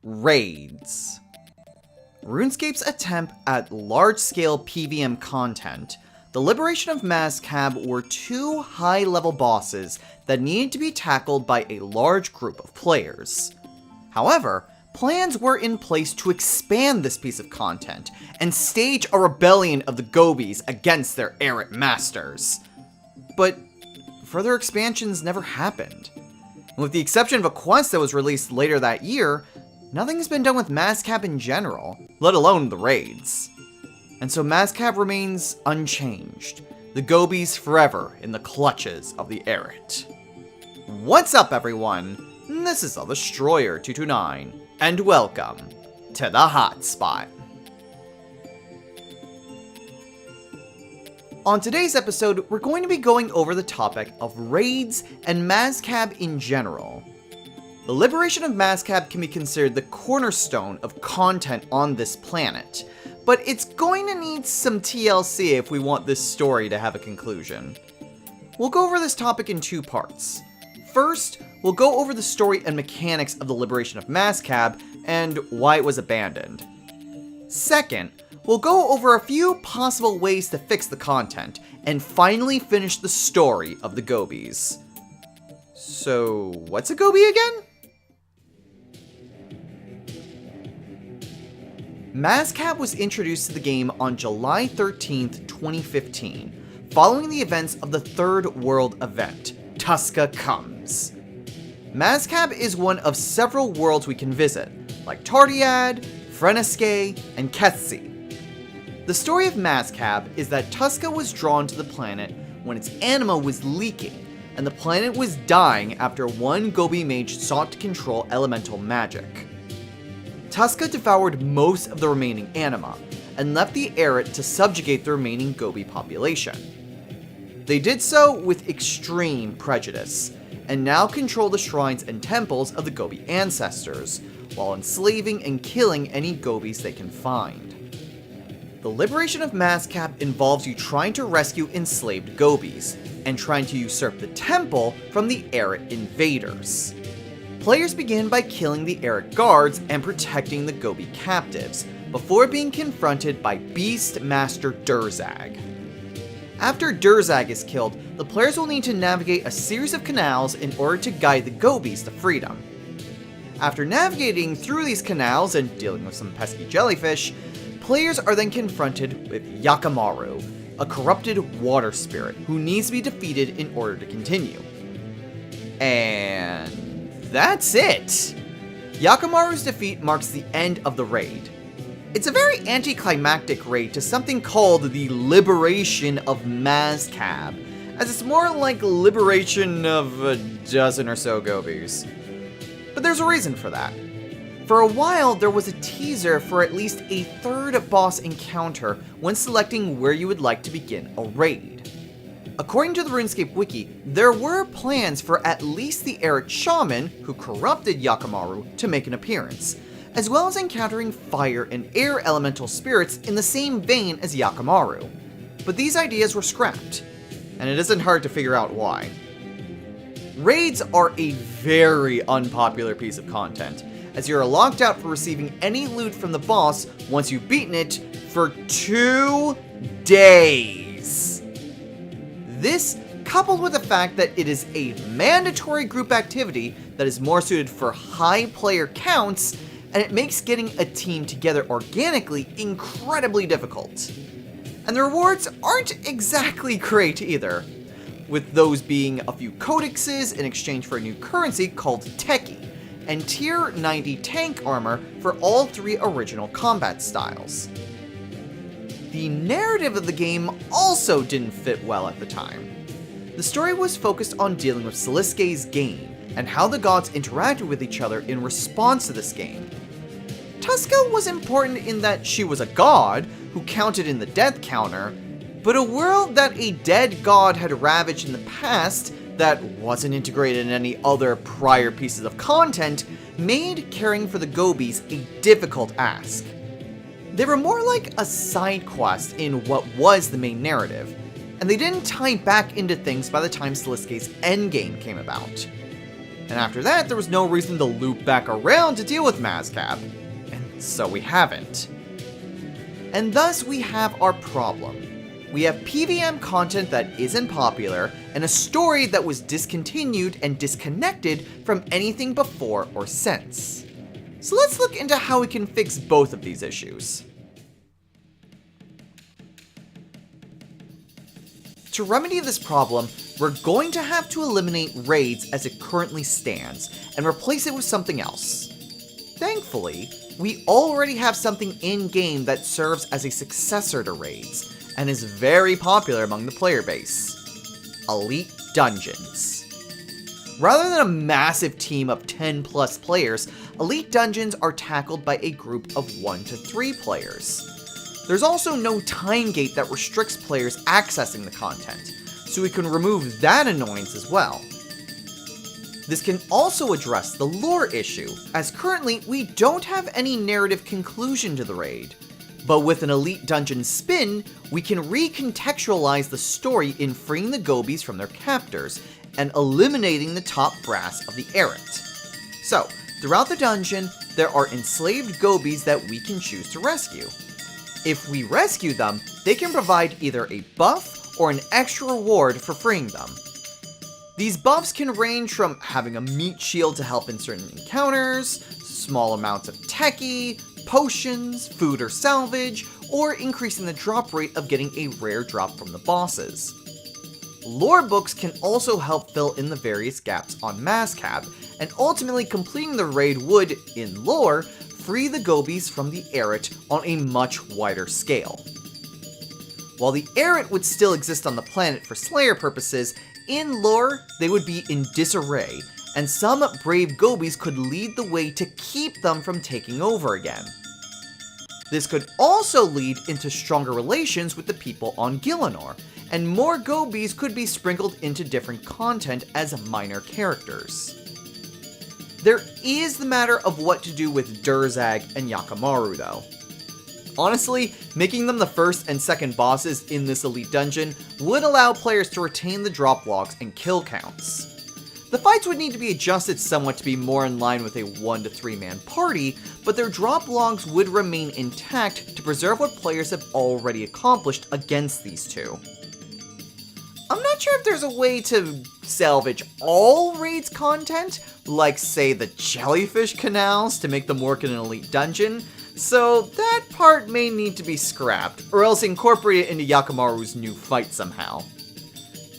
Raids. RuneScape's attempt at large-scale PvM content, the Liberation of Mazcab were two high-level bosses that needed to be tackled by a large group of players. However, plans were in place to expand this piece of content and stage a rebellion of the Gobies against their errant masters. But further expansions never happened. With the exception of a quest that was released later that year, nothing's been done with Mazcab in general, let alone the raids. And so Mazcab remains unchanged, the Gobies forever in the clutches of the errant. What's up, everyone? This is the Destroyer229, and welcome to the Hotspot. On today's episode, we're going to be going over the topic of raids and Mazcab in general. The Liberation of Mazcab can be considered the cornerstone of content on this planet, but it's going to need some TLC if we want this story to have a conclusion. We'll go over this topic in two parts. First, we'll go over the story and mechanics of the Liberation of Mazcab and why it was abandoned. Second, we'll go over a few possible ways to fix the content, and finally finish the story of the Gobies. So, what's a Gobi again? Mazcab was introduced to the game on July 13th, 2015, following the events of the Third World event, Tuska Comes. Mazcab is one of several worlds we can visit, like Tarddiad, Freneskae, and Ketsi. The story of Mazcab is that Tuska was drawn to the planet when its anima was leaking, and the planet was dying after one Gobi mage sought to control elemental magic. Tuska devoured most of the remaining anima, and left the errant to subjugate the remaining Gobi population. They did so with extreme prejudice, and now control the shrines and temples of the Gobi ancestors, while enslaving and killing any Gobies they can find. The Liberation of Mazcab involves you trying to rescue enslaved Gobies, and trying to usurp the temple from the errant invaders. Players begin by killing the errant guards and protecting the Gobi captives, before being confronted by Beast Master Durzag. After Durzag is killed, the players will need to navigate a series of canals in order to guide the Gobies to freedom. After navigating through these canals and dealing with some pesky jellyfish, players are then confronted with Yakamaru, a corrupted water spirit who needs to be defeated in order to continue. And that's it! Yakamaru's defeat marks the end of the raid. It's a very anticlimactic raid to something called the Liberation of Mazcab, as it's more like liberation of a dozen or so Gobies. But there's a reason for that. For a while, there was a teaser for at least a third boss encounter when selecting where you would like to begin a raid. According to the Runescape wiki, there were plans for at least the errant shaman, who corrupted Yakamaru, to make an appearance, as well as encountering fire and air elemental spirits in the same vein as Yakamaru. But these ideas were scrapped, and it isn't hard to figure out why. Raids are a very unpopular piece of content, as you're locked out for receiving any loot from the boss once you've beaten it for 2 days. This, coupled with the fact that it is a mandatory group activity that is more suited for high player counts, and it makes getting a team together organically incredibly difficult. And the rewards aren't exactly great either, with those being a few codexes in exchange for a new currency called Techie, and tier 90 tank armor for all 3 original combat styles. The narrative of the game also didn't fit well at the time. The story was focused on dealing with Freneskae's game, and how the gods interacted with each other in response to this game. Tuska was important in that she was a god who counted in the death counter, but a world that a dead god had ravaged in the past that wasn't integrated in any other prior pieces of content made caring for the Gobies a difficult ask. They were more like a side quest in what was the main narrative, and they didn't tie back into things by the time Freneskae's endgame came about. And after that, there was no reason to loop back around to deal with Mazcab. And so we haven't. And thus we have our problem. We have PVM content that isn't popular, and a story that was discontinued and disconnected from anything before or since. So let's look into how we can fix both of these issues. To remedy this problem, we're going to have to eliminate raids as it currently stands, and replace it with something else. Thankfully, we already have something in-game that serves as a successor to raids, and is very popular among the player base. Elite Dungeons. Rather than a massive team of 10 plus players, Elite Dungeons are tackled by a group of 1 to 3 players. There's also no time gate that restricts players accessing the content, so we can remove that annoyance as well. This can also address the lore issue, as currently we don't have any narrative conclusion to the raid. But with an Elite Dungeon spin, we can recontextualize the story in freeing the Gobies from their captors, and eliminating the top brass of the Eret. So, throughout the dungeon, there are enslaved Gobies that we can choose to rescue. If we rescue them, they can provide either a buff or an extra reward for freeing them. These buffs can range from having a meat shield to help in certain encounters, small amounts of techie, potions, food or salvage, or increasing the drop rate of getting a rare drop from the bosses. Lore books can also help fill in the various gaps on Mazcab, and ultimately completing the raid would, in lore, free the Gobies from the Eret on a much wider scale. While the Eret would still exist on the planet for Slayer purposes, in lore, they would be in disarray, and some brave Gobies could lead the way to keep them from taking over again. This could also lead into stronger relations with the people on Gielinor, and more Gobies could be sprinkled into different content as minor characters. There is the matter of what to do with Durzag and Yakamaru though. Honestly, making them the first and second bosses in this Elite Dungeon would allow players to retain the drop logs and kill counts. The fights would need to be adjusted somewhat to be more in line with a 1 to 3 man party, but their drop logs would remain intact to preserve what players have already accomplished against these two. I'm not sure if there's a way to salvage all raids content, like say the jellyfish canals to make them work in an Elite Dungeon, so that part may need to be scrapped, or else incorporate it into Yakamaru's new fight somehow.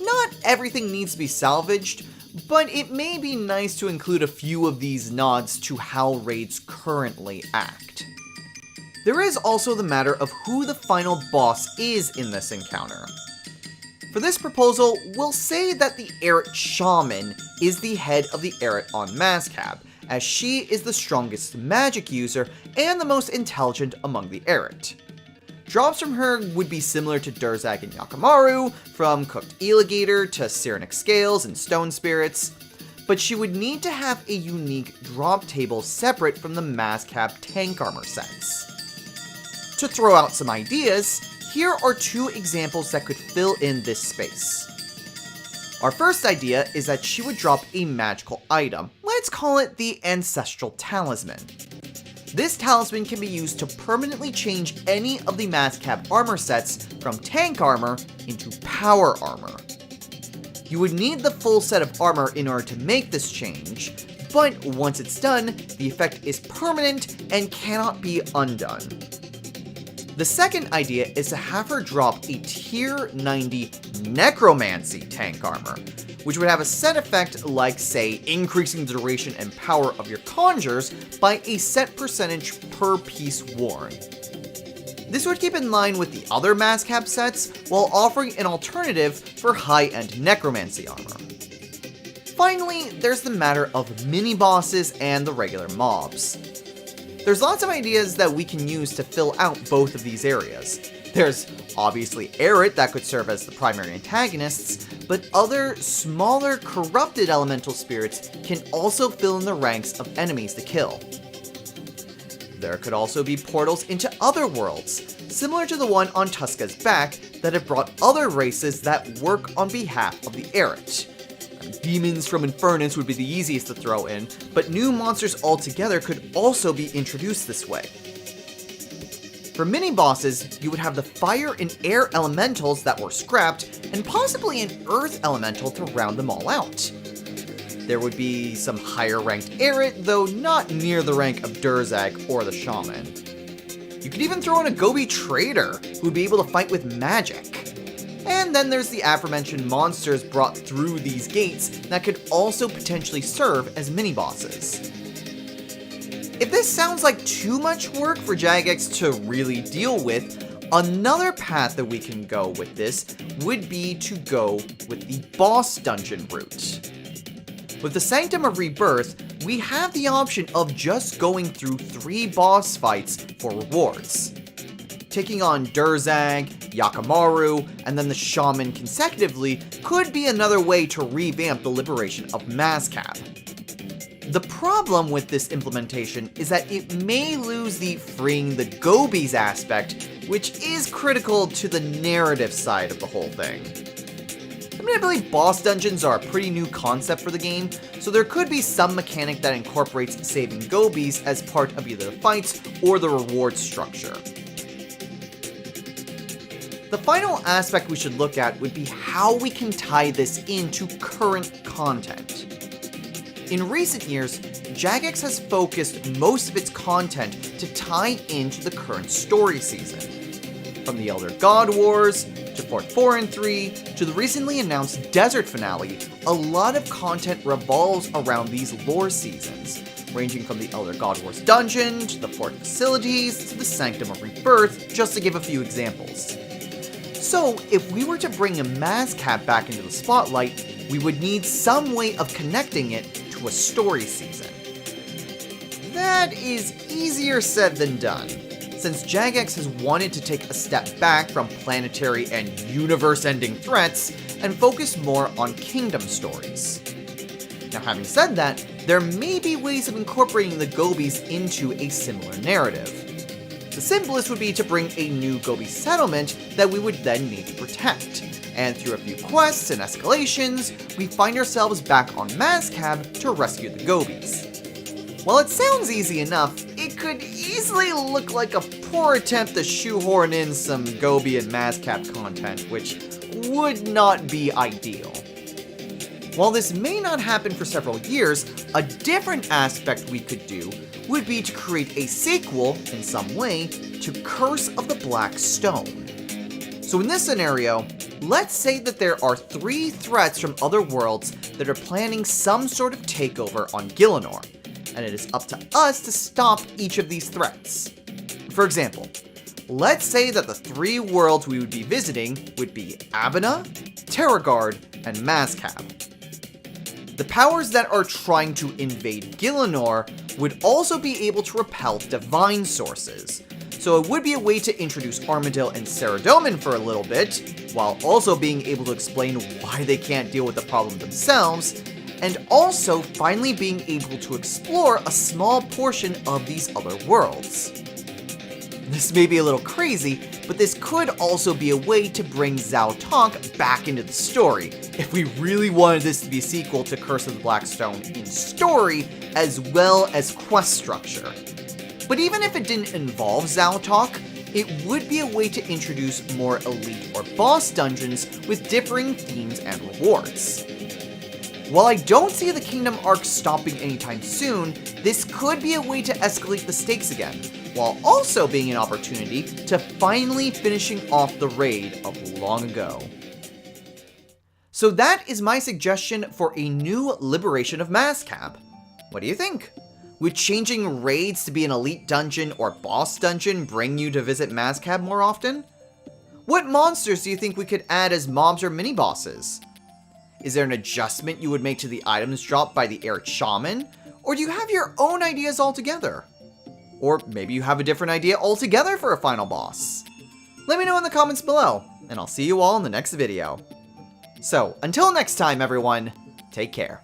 Not everything needs to be salvaged, but it may be nice to include a few of these nods to how raids currently act. There is also the matter of who the final boss is in this encounter. For this proposal, we'll say that the Eret Shaman is the head of the Eret on Mazcab, as she is the strongest magic user and the most intelligent among the Eret. Drops from her would be similar to Durzag and Yakamaru, from cooked alligator to Cyanic scales and stone spirits, but she would need to have a unique drop table separate from the Mazcab tank armor sets. To throw out some ideas, here are 2 examples that could fill in this space. Our first idea is that she would drop a magical item. Let's call it the Ancestral Talisman. This talisman can be used to permanently change any of the Mazcab armor sets from tank armor into power armor. You would need the full set of armor in order to make this change, but once it's done, the effect is permanent and cannot be undone. The second idea is to have her drop a tier 90 Necromancy tank armor, which would have a set effect like, say, increasing the duration and power of your conjures by a set percentage per piece worn. This would keep in line with the other Mazcab sets, while offering an alternative for high-end Necromancy armor. Finally, there's the matter of mini-bosses and the regular mobs. There's lots of ideas that we can use to fill out both of these areas. There's obviously Eret that could serve as the primary antagonists, but other, smaller, corrupted elemental spirits can also fill in the ranks of enemies to kill. There could also be portals into other worlds, similar to the one on Tuska's back that have brought other races that work on behalf of the Eret. Demons from Infernus would be the easiest to throw in, but new monsters altogether could also be introduced this way. For mini-bosses, you would have the fire and air elementals that were scrapped, and possibly an earth elemental to round them all out. There would be some higher-ranked Arid, though not near the rank of Durzag or the Shaman. You could even throw in a Gobi trader, who would be able to fight with magic. And then there's the aforementioned monsters brought through these gates that could also potentially serve as mini-bosses. If this sounds like too much work for Jagex to really deal with, another path that we can go with this would be to go with the boss dungeon route. With the Sanctum of Rebirth, we have the option of just going through 3 boss fights for rewards. Taking on Durzag, Yakamaru, and then the Shaman consecutively could be another way to revamp the Liberation of Mazcab. The problem with this implementation is that it may lose the freeing the Gobies aspect, which is critical to the narrative side of the whole thing. Admittedly, boss dungeons are a pretty new concept for the game, so there could be some mechanic that incorporates saving Gobies as part of either the fights or the reward structure. The final aspect we should look at would be how we can tie this into current content. In recent years, Jagex has focused most of its content to tie into the current story season. From the Elder God Wars, to Fort 4 and 3, to the recently announced Desert finale, a lot of content revolves around these lore seasons, ranging from the Elder God Wars dungeon, to the Fort facilities, to the Sanctum of Rebirth, just to give a few examples. So, if we were to bring a Mazcab back into the spotlight, we would need some way of connecting it to a story season. That is easier said than done, since Jagex has wanted to take a step back from planetary and universe-ending threats and focus more on kingdom stories. Now, having said that, there may be ways of incorporating the Gobies into a similar narrative. The simplest would be to bring a new Gobi settlement that we would then need to protect, and through a few quests and escalations, we find ourselves back on Mazcab to rescue the Gobies. While it sounds easy enough, it could easily look like a poor attempt to shoehorn in some Gobi and Mazcab content, which would not be ideal. While this may not happen for several years, a different aspect we could do would be to create a sequel, in some way, to Curse of the Black Stone. So in this scenario, let's say that there are 3 threats from other worlds that are planning some sort of takeover on Gielinor, and it is up to us to stop each of these threats. For example, let's say that the 3 worlds we would be visiting would be Abina, Terragard, and Mazcab. The powers that are trying to invade Gielinor would also be able to repel divine sources, so it would be a way to introduce Armadil and Saradomin for a little bit, while also being able to explain why they can't deal with the problem themselves, and also finally being able to explore a small portion of these other worlds. This may be a little crazy, but this could also be a way to bring Zhao Tonk back into the story, if we really wanted this to be a sequel to Curse of the Black Stone in story, as well as quest structure. But even if it didn't involve Zhao Tonk, it would be a way to introduce more elite or boss dungeons with differing themes and rewards. While I don't see the Kingdom arc stopping anytime soon, this could be a way to escalate the stakes again, while also being an opportunity to finally finishing off the raid of long ago. So that is my suggestion for a new Liberation of Mazcab. What do you think? Would changing raids to be an elite dungeon or boss dungeon bring you to visit Mazcab more often? What monsters do you think we could add as mobs or mini-bosses? Is there an adjustment you would make to the items dropped by the Arid Shaman? Or do you have your own ideas altogether? Or maybe you have a different idea altogether for a final boss? Let me know in the comments below, and I'll see you all in the next video. So, until next time everyone, take care.